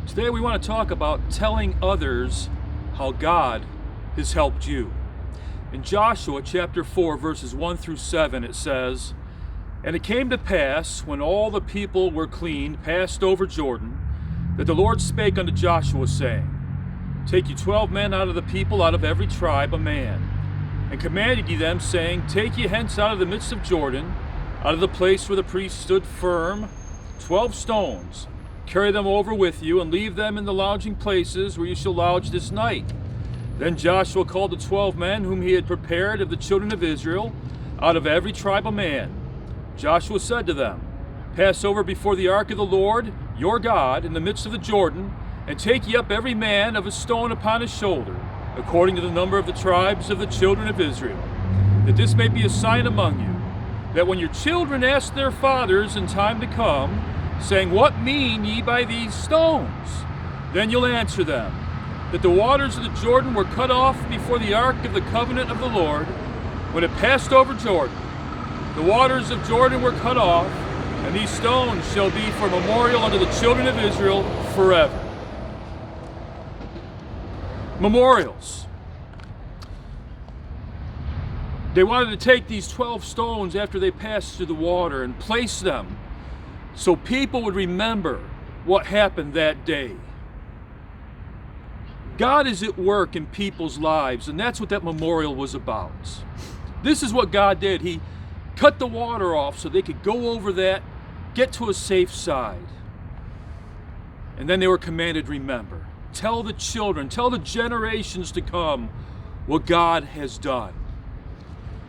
Today we want to talk about telling others how God has helped you. In Joshua chapter 4 verses 1 through 7 it says, "And it came to pass, when all the people were clean, passed over Jordan, that the Lord spake unto Joshua, saying, Take ye 12 men out of the people, out of every tribe a man, and commanded ye them, saying, Take ye hence out of the midst of Jordan, out of the place where the priest stood firm, 12 stones. Carry them over with you, and leave them in the lodging places where you shall lodge this night. Then Joshua called the 12 men whom he had prepared of the children of Israel, out of every tribe a man. Joshua said to them, Pass over before the ark of the Lord your God in the midst of the Jordan, and take ye up every man of a stone upon his shoulder, according to the number of the tribes of the children of Israel, that this may be a sign among you, that when your children ask their fathers in time to come, saying, What mean ye by these stones? Then you'll answer them, that the waters of the Jordan were cut off before the ark of the covenant of the Lord, when it passed over Jordan. The waters of Jordan were cut off, and these stones shall be for a memorial unto the children of Israel forever." Memorials. They wanted to take these 12 stones after they passed through the water and place them so people would remember what happened that day. God is at work in people's lives, and that's what that memorial was about. This is what God did. He cut the water off so they could go over that, get to a safe side. And then they were commanded, remember. Tell the children, tell the generations to come what God has done.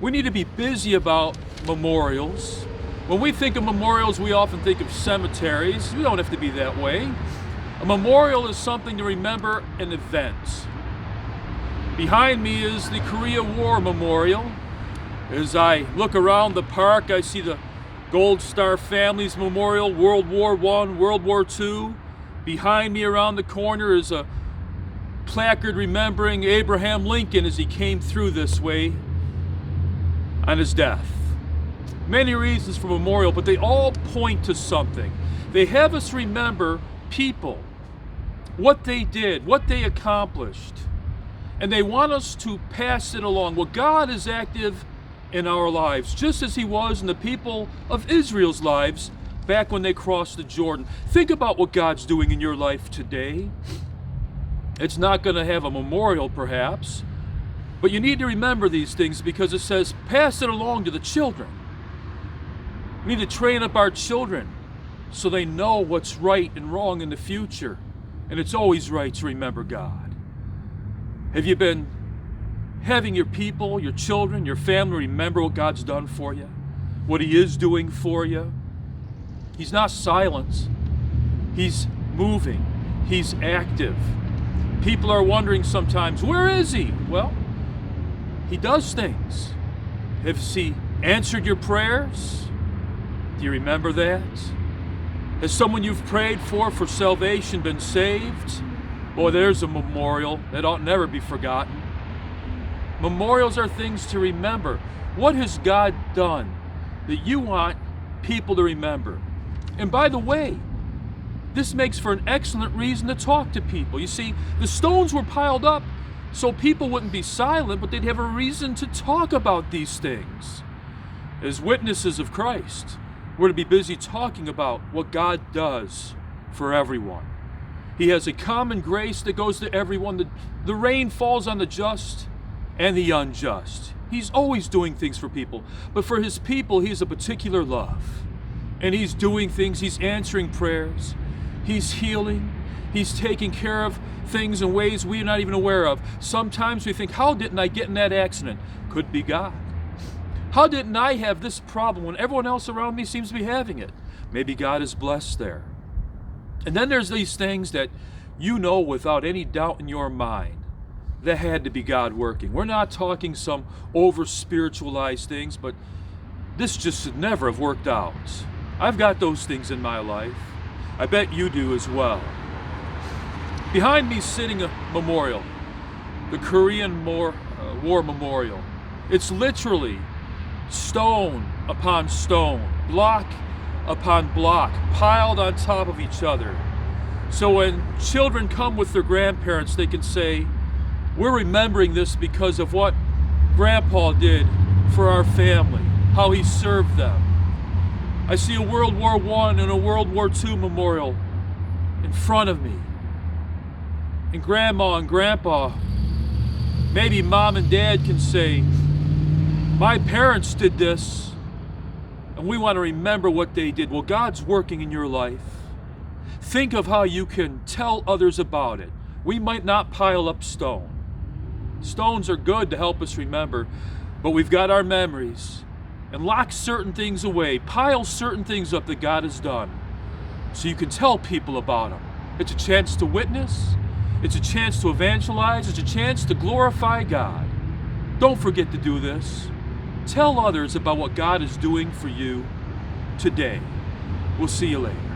We need to be busy about memorials. When we think of memorials, we often think of cemeteries. We don't have to be that way. A memorial is something to remember an event. Behind me is the Korea War Memorial. As I look around the park, I see the Gold Star Families Memorial, World War I, World War II. Behind me around the corner is a placard remembering Abraham Lincoln as he came through this way on his death. Many reasons for memorial, but they all point to something. They have us remember people, what they did, what they accomplished, and they want us to pass it along. Well, God is active in our lives, just as he was in the people of Israel's lives back when they crossed the Jordan. Think about what God's doing in your life today. It's not going to have a memorial, perhaps, but you need to remember these things because it says, pass it along to the children. We need to train up our children so they know what's right and wrong in the future. And it's always right to remember God. Have you been having your people, your children, your family remember what God's done for you? What he is doing for you? He's not silent. He's moving. He's active. People are wondering sometimes, where is he? Well, he does things. Has he answered your prayers? Do you remember that? Has someone you've prayed for salvation been saved? Boy, there's a memorial that ought never be forgotten. Memorials are things to remember. What has God done that you want people to remember? And by the way, this makes for an excellent reason to talk to people. You see, the stones were piled up so people wouldn't be silent, but they'd have a reason to talk about these things. As witnesses of Christ, we're to be busy talking about what God does for everyone. He has a common grace that goes to everyone. The rain falls on the just and the unjust. He's always doing things for people. But for his people, he has a particular love. And he's doing things. He's answering prayers. He's healing. He's taking care of things in ways we're not even aware of. Sometimes we think, how didn't I get in that accident? Could be God. How didn't I have this problem when everyone else around me seems to be having it? Maybe God is blessed there. And then there's these things that you know without any doubt in your mind that had to be God working. We're not talking some over-spiritualized things, but this just should never have worked out. I've got those things in my life. I bet you do as well. Behind me is sitting a memorial, the Korean War Memorial. It's literally stone upon stone, block upon block, piled on top of each other, So when children come with their grandparents, they can say, we're remembering this because of what Grandpa did for our family, how he served them. I see a World War I and a World War II memorial in front of me. And Grandma and Grandpa, maybe Mom and Dad can say, my parents did this, and we want to remember what they did. Well, God's working in your life. Think of how you can tell others about it. We might not pile up stone. Stones are good to help us remember, but we've got our memories. And lock certain things away. Pile certain things up that God has done so you can tell people about them. It's a chance to witness. It's a chance to evangelize. It's a chance to glorify God. Don't forget to do this. Tell others about what God is doing for you today. We'll see you later.